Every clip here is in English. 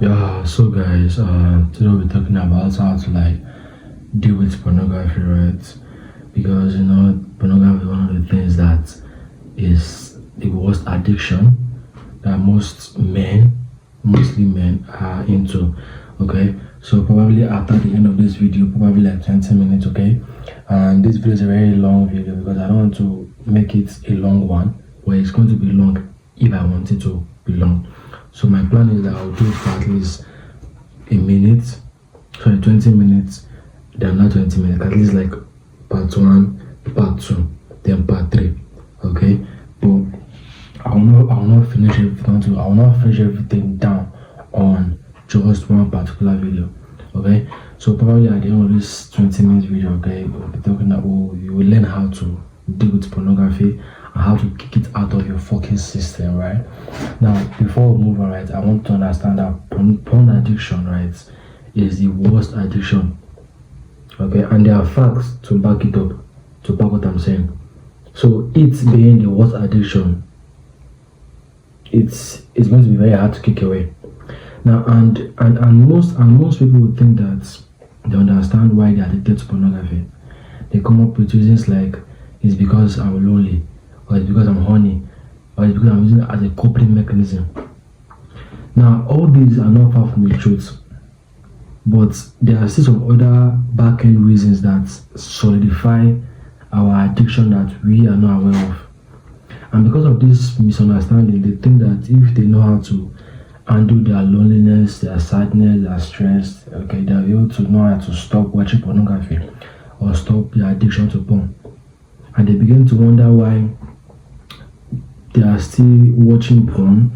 Yeah, so guys, today we're talking about how to deal with pornography, right? Because pornography is one of the things that is the worst addiction that mostly men are into. Okay, so probably after the end of this video, probably like 20 minutes, okay? And this video is a very long video because I don't want to make it a long one, where it's going to be long if I want it to be long. So my plan is that I'll do it for at least a minute, sorry, 20 minutes, then not 20 minutes, at least like part 1, part 2, then part 3. Okay, but I will not finish everything. I will not finish everything down on just one particular video. Okay, so probably at the end of this 20 minutes video, okay, we'll be talking about you will learn how to deal with pornography and how to kick it out of your fucking system, right? Now, before we move on, right, I want to understand that porn addiction, right, is the worst addiction. Okay, and there are facts to back it up, to back what I'm saying. So it being the worst addiction, it's going to be very hard to kick away. Now, and most people would think that they understand why they're addicted to pornography. They come up with reasons like it's because I'm lonely, or it's because I'm horny, or it's because I'm using it as a coping mechanism. Now, all these are not far from the truth, but there are still some other back-end reasons that solidify our addiction that we are not aware of. And because of this misunderstanding, they think that if they know how to handle their loneliness, their sadness, their stress, okay, they'll be able to know how to stop watching pornography or stop their addiction to porn. And they begin to wonder why they are still watching porn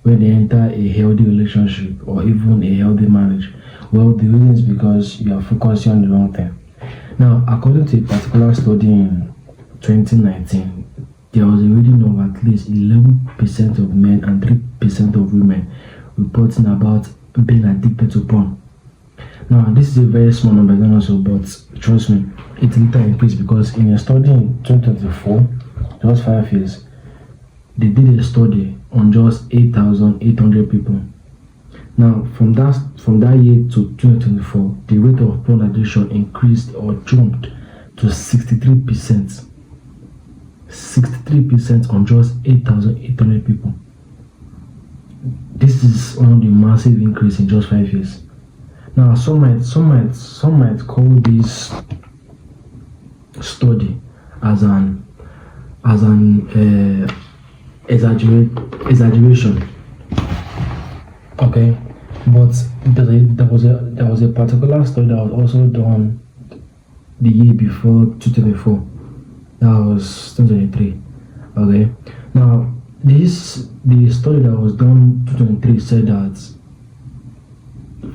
when they enter a healthy relationship or even a healthy marriage. Well, the reason is because you are focusing on the wrong thing. Now, according to a particular study in 2019, there was a reading of at least 11% of men and 3% of women reporting about being addicted to porn. Now, this is a very small number, also, but trust me, it later increased because in a study in 2024, just 5 years, they did a study on just 8,800 people. Now, from that year to 2024, the rate of porn addiction increased or jumped to 63%. 63% on just 8,800 people. This is one of the massive increase in just 5 years. Now, some might call this study as an exaggeration. Okay, but there was a particular study that was also done the year before 2024. That was 2023. Okay, now the study that was done 2023 said that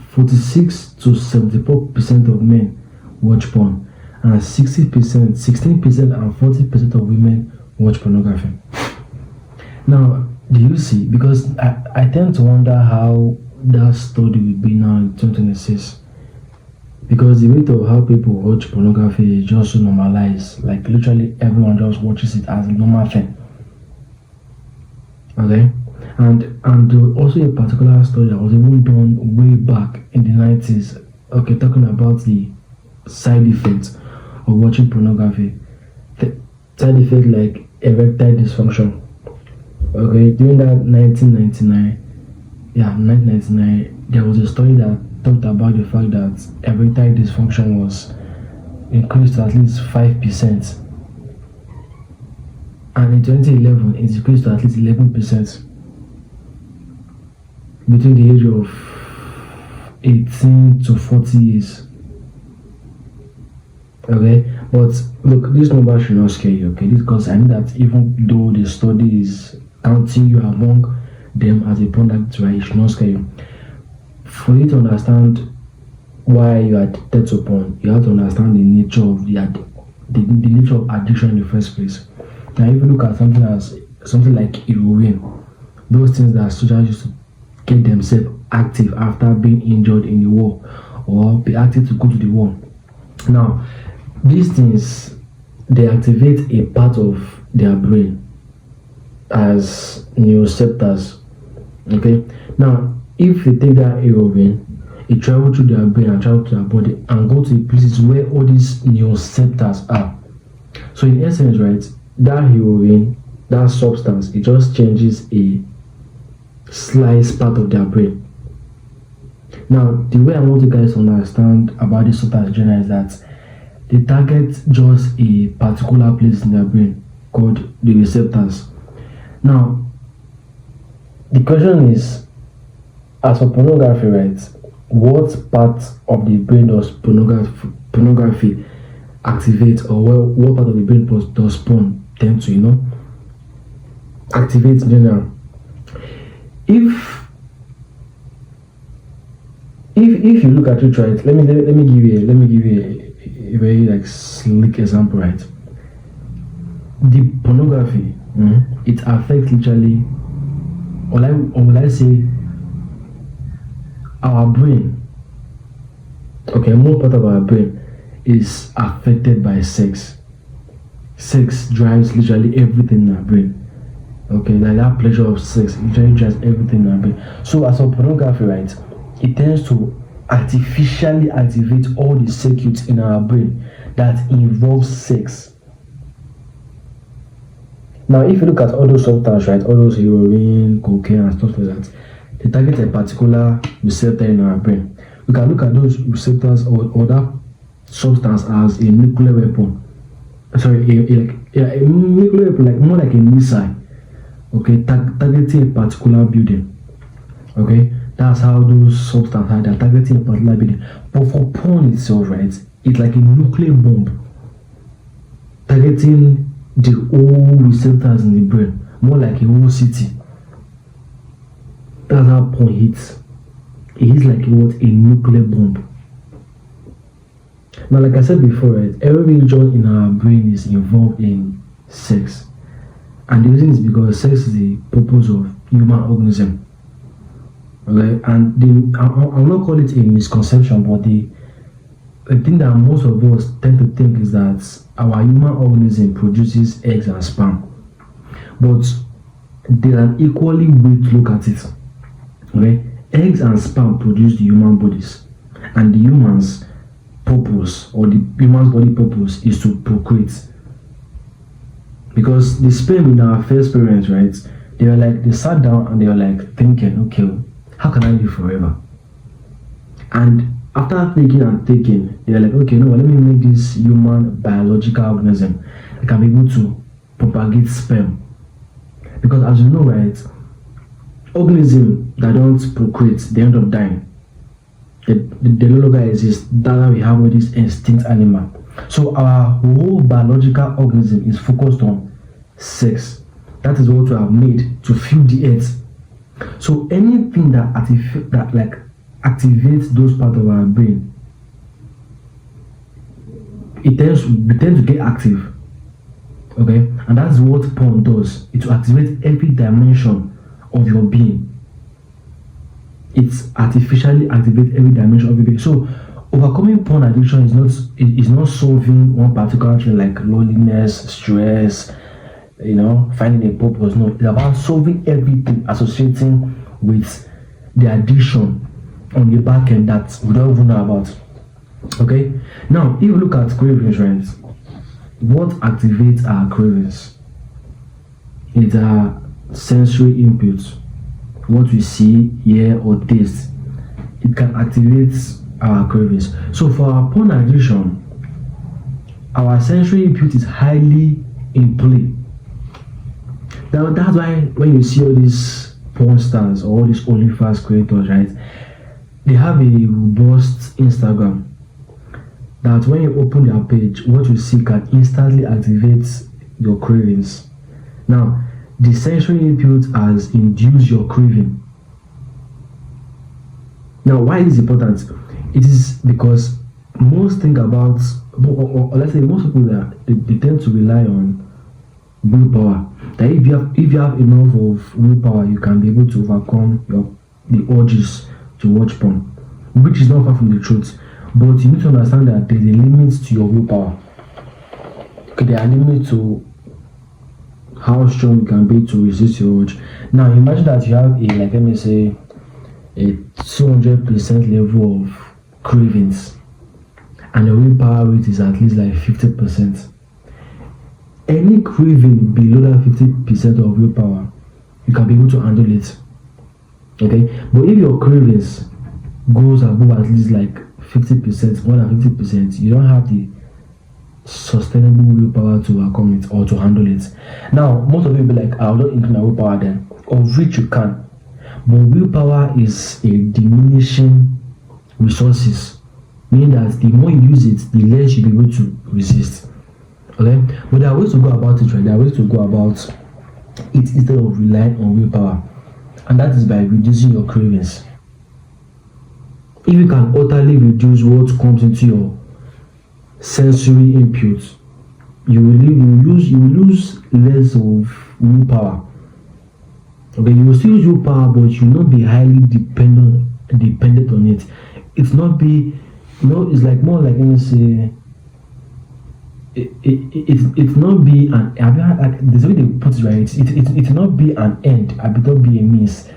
46 to 74% of men watch porn, and 16% and 40% of women watch pornography. Now, do you see? Because I tend to wonder how that study will be now in 2026. Because the rate of how people watch pornography is just so normalized. Like literally everyone just watches it as a normal thing. Okay? And there was also a particular study that was even done way back in the 90s. Okay, talking about the side effects of watching pornography. The side effects like erectile dysfunction. Okay, during that 1999, there was a study that talked about the fact that erectile dysfunction was increased to at least 5%. And in 2011, it increased to at least 11% between the age of 18 to 40 years. Okay, but look, this number should not scare you, okay? Because I know that even though the study is counting you among them as a porn addict, right, it should not scare you. For you to understand why you are addicted to porn, you have to understand the nature of the nature of addiction in the first place. Now, if you look at something like heroin, those things that soldiers used to get themselves active after being injured in the war or be active to go to the war. Now, these things, they activate a part of their brain as neuroceptors. Okay, now if they take that heroin, it travel through their brain and travel to their body and go to the places where all these neuroceptors are. So in essence, right, that heroin, that substance, it just changes a slice part of their brain. Now, the way I want you guys to understand about this substance genre is that they target just a particular place in their brain called the receptors. Now, the question is, as for pornography, right, what part of the brain does pornography activate, or what part of the brain does porn tend to, activate in general? If if you look at it, right, let me give you a very like slick example, right? The pornography, it affects literally, or will I say, our brain. Okay, more part of our brain is affected by sex. Sex drives literally everything in our brain. Okay, like that pleasure of sex literally drives everything in our brain. So as for pornography, right, it tends to artificially activate all the circuits in our brain that involve sex. Now, if you look at all those substances, right, all those heroin, cocaine, and stuff like that, they target a particular receptor in our brain. We can look at those receptors or that substance as a nuclear weapon. Sorry, a nuclear weapon, like more like a missile. Okay, targeting a particular building. Okay, that's how those substances are targeting a particular building. But for porn itself, right, it's like a nuclear bomb targeting the whole receptors in the brain, more like a whole city. That's how porn hits. It hits like a nuclear bomb. Now, like I said before, right, every region in our brain is involved in sex. And the reason is because sex is the purpose of human organism. Okay, and I will not call it a misconception, but the thing that most of us tend to think is that our human organism produces eggs and sperm. But there's an equally way to look at it. Okay, eggs and sperm produce the human bodies, and the human's purpose, or the human's body purpose, is to procreate. Because the sperm in our first parents, right, they sat down and they were like thinking, okay, how can I live forever? And after thinking, they were like, okay, no, let me make this human biological organism that can be able to propagate sperm. Because as you know, right, organisms that don't procreate, they end up dying. They no longer exist. That's why we have all these extinct animal. So our whole biological organism is focused on sex. That is what we have made to fuel the earth. So anything that activates those parts of our brain, we tend to get active. Okay, and that's what porn does. It will activate every dimension of your being. It's artificially activate every dimension of your being. So overcoming porn addiction is not solving one particular thing like loneliness, stress, finding a purpose. No, it's about solving everything associating with the addiction on the back end that we don't even know about. Okay, now if you look at cravings, right, what activates our cravings? It's our sensory inputs. What we see, hear, or taste, it can activate our cravings. So for our porn addiction, our sensory input is highly in play. That's why when you see all these porn stars or all these OnlyFans creators, right, they have a robust Instagram that when you open their page, what you see can instantly activate your cravings. Now, the sensory input has induced your craving. Now, why is it important? It is because most think about, or let's say most people they tend to rely on willpower. That if you have enough of willpower, you can be able to overcome the urges to watch porn, which is not far from the truth. But you need to understand that there's a limit to your willpower. Okay, there are limits to how strong you can be to resist your urge. Now imagine that you have a, like, let me say, a 200% level of cravings, and your willpower rate is at least like 50%. Any craving below that 50% of willpower, you can be able to handle it. Okay, but if your cravings goes above at least like 50%, more than 50%, you don't have the sustainable willpower to overcome it or to handle it. Now, most of you will be like, I'll not increase my willpower then, of which you can. But willpower is a diminishing resources, meaning that the more you use it, the less you'll be able to resist. Okay, but there are ways to go about it, right? There are ways to go about it instead of relying on willpower, and that is by reducing your cravings. If you can utterly reduce what comes into your sensory input, you will lose less of willpower. Okay, you will still use willpower, but you will not be highly dependent on it. It's not be, it's like more like, let me say, it's not be an, like, there's a way they put it, right? It's not be an end, it not be a means.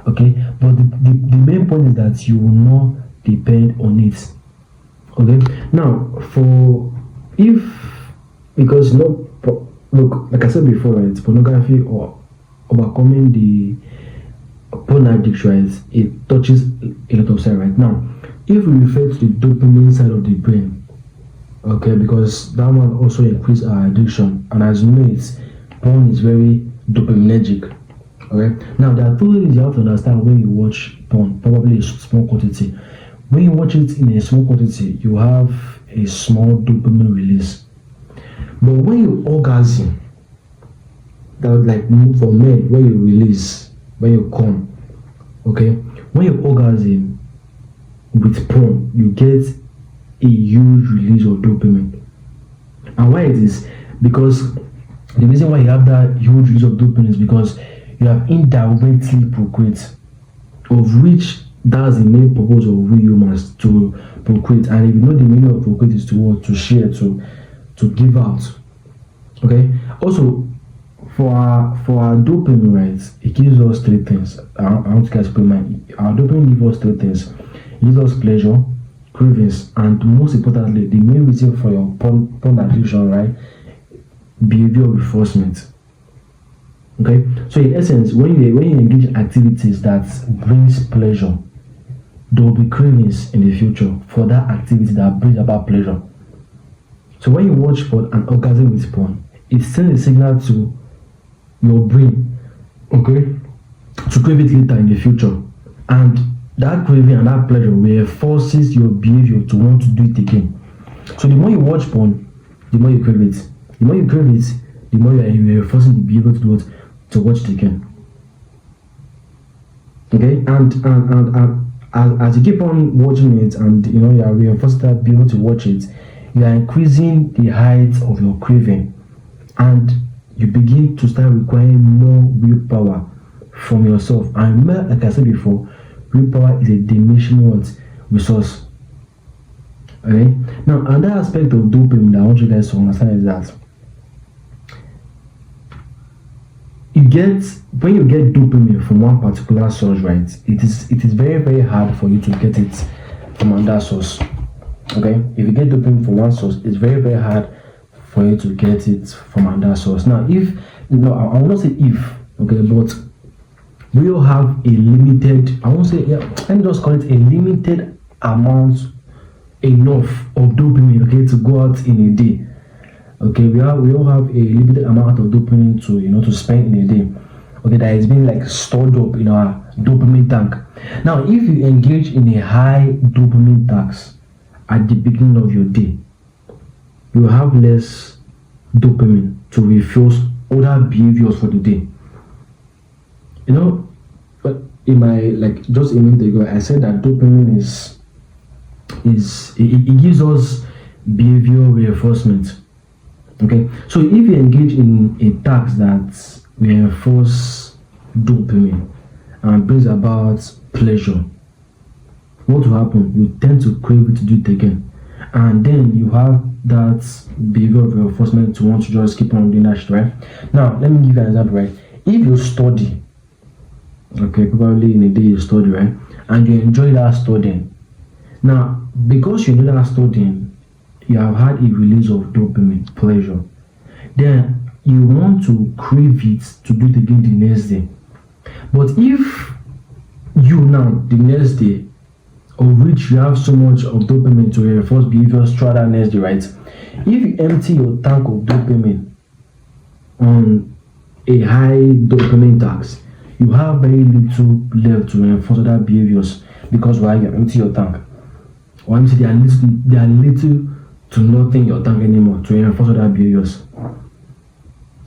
Okay, but the main point is that you will not depend on it. Okay, now because look, like I said before, right, pornography or overcoming the porn addiction, right, it touches a lot of side. Right now, if we refer to the dopamine side of the brain, okay, because that one also increase our addiction, and as you know, porn is very dopaminergic. Okay, now there are two things you have to understand when you watch porn, probably a small quantity. When you watch it in a small quantity, you have a small dopamine release. But when you orgasm, that would, like, for men, when you release, when you come, okay, when you orgasm with porn, you get a huge release of dopamine. And why it is? Because the reason why you have that huge release of dopamine is because you have indirectly procreate, of which that's the main purpose of we humans, to procreate. And if you know, the meaning of procreate is to what? To share, to give out. Okay. Also, for our dopamine, right, it gives us three things. I want to guys put our dopamine gives us three things. It gives us pleasure, cravings, and most importantly, the main reason for your porn addiction, right, behavior reinforcement. Okay, so in essence, when you engage in activities that brings pleasure, there will be cravings in the future for that activity that brings about pleasure. So when you watch porn and orgasm with porn, it sends a signal to your brain, okay, to crave it later in the future, and that craving and that pleasure reinforces your behavior to want to do it again. So the more you watch porn, the more you crave it. The more you crave it, the more you are reinforcing the behavior to do it, to watch it again. Okay, and as you keep on watching it, and you are reinforcing that behavior to watch it, you are increasing the height of your craving, and you begin to start requiring more willpower from yourself. And remember, like I said before, willpower is a diminishing resource. Okay, now another aspect of dopamine that I want you guys to understand is that when you get dopamine from one particular source, right, it is very, very hard for you to get it from another source. Okay, if you get dopamine from one source, it's very, very hard for you to get it from another source. Now, I will not say if, okay, but we all have a limited, I won't say, let me just call it a limited amount, enough of dopamine, okay, to go out in a day. Okay, we all have a limited amount of dopamine to spend in a day. Okay, that has been like stored up in our dopamine tank. Now, if you engage in a high dopamine tax at the beginning of your day, you have less dopamine to refuel other behaviors for the day. But just a minute ago, I said that dopamine it gives us behavioral reinforcement. Okay, so if you engage in a task that reinforces dopamine and brings about pleasure, what will happen? You tend to crave it to do it again, and then you have that behavior of reinforcement to want to just keep on doing that shit, right? Now, let me give you an example, right? If you study, okay, probably in a day you study, right, and you enjoy that studying, now because you enjoy that studying, you have had a release of dopamine, pleasure. Then you want to crave it to do it again the next day. But if you now the next day of which you have so much of dopamine to reinforce behaviors throughout that next day, right? If you empty your tank of dopamine on a high dopamine tax, you have very little left to reinforce other behaviors because why you empty your tank. Or empty they are little to nothing in your tank anymore to reinforce other behaviors.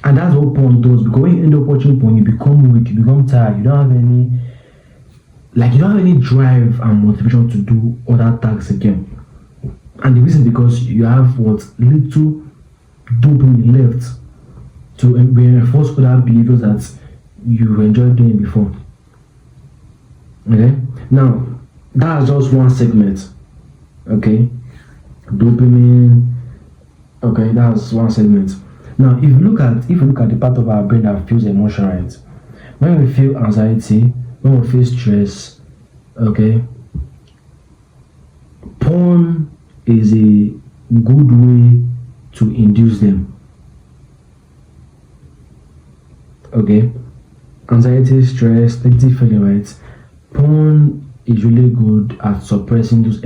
And that's what porn does, because when you end up watching porn, you become weak, you become tired, you don't have any drive and motivation to do other tasks again. And the reason because you have what little dopamine left to reinforce other behaviors that you enjoyed doing before. Okay? Now, that's just one segment. Okay? Dopamine. Okay, that's one segment. Now, if you look at the part of our brain that feels emotion, right? When we feel anxiety, when we feel stress, okay, porn is a good way to induce them. Okay, anxiety, stress, negative feeling, right? Porn is really good at suppressing those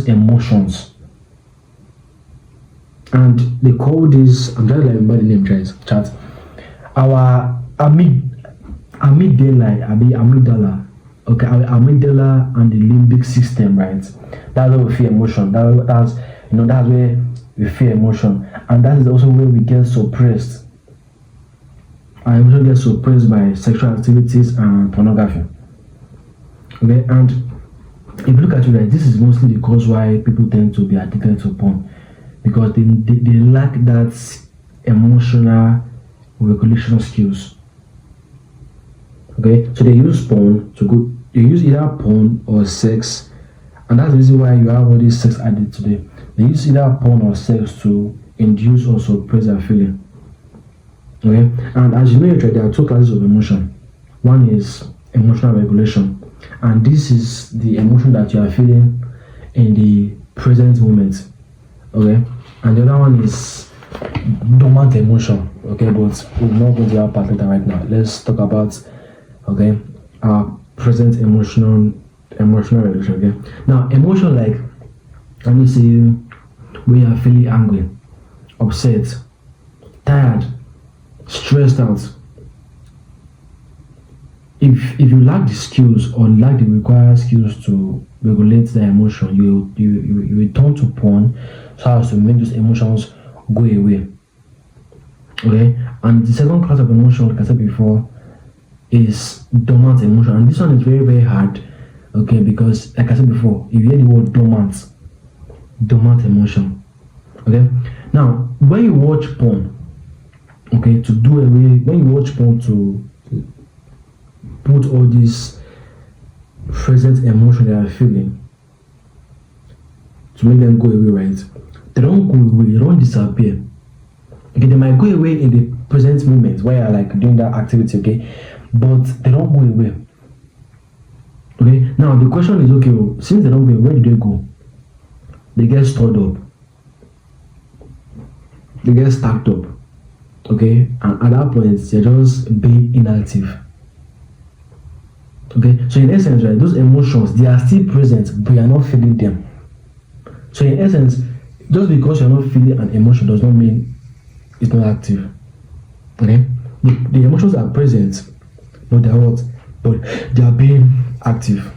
emotions. And they call this, I'm trying to remember the name, chat. Our amygdala, okay, our amygdala and the limbic system, right? That's where we feel emotion. That's where we feel emotion, and that is also where we get suppressed. I also get suppressed by sexual activities and pornography. Okay, and if you look at it, right, this is mostly the cause why people tend to be addicted to porn. Because they lack that emotional regulation skills. Okay, so they use they use either porn or sex, and that's the reason why you have all these sex addicts today. They use either porn or sex to induce or suppress their feeling. Okay, and as you know, there are two classes of emotion. One is emotional regulation, and this is the emotion that you are feeling in the present moment. Okay, and the other one is dormant emotion. Okay, but we're not going to that part later right now. Let's talk about our present emotional regulation. Okay, now emotion, like, let me see, when you are feeling angry, upset, tired, stressed out. If you lack the skills or lack the required skills to regulate the emotion, you return to porn so as to make those emotions go away. Okay, and the second class of emotion, like I said before, is dormant emotion, and this one is very, very hard. Okay, because like I said before, if you hear the word dormant emotion. Okay, now when you watch porn, okay, when you watch porn to put all these present emotion they are feeling to make them go away, right? They don't go away, they don't disappear. Okay, they might go away in the present moment where you're like doing that activity, okay, but they don't go away. Okay, now the question is, okay, well, since they don't go away, where do they go? They get stored up, they get stacked up, okay, and at that point they're just being inactive. Okay, so in essence, right, those emotions, they are still present, but you are not feeling them. So in essence, just because you're not feeling an emotion does not mean it's not active. Okay, the emotions are present, but they are what? But they are being active.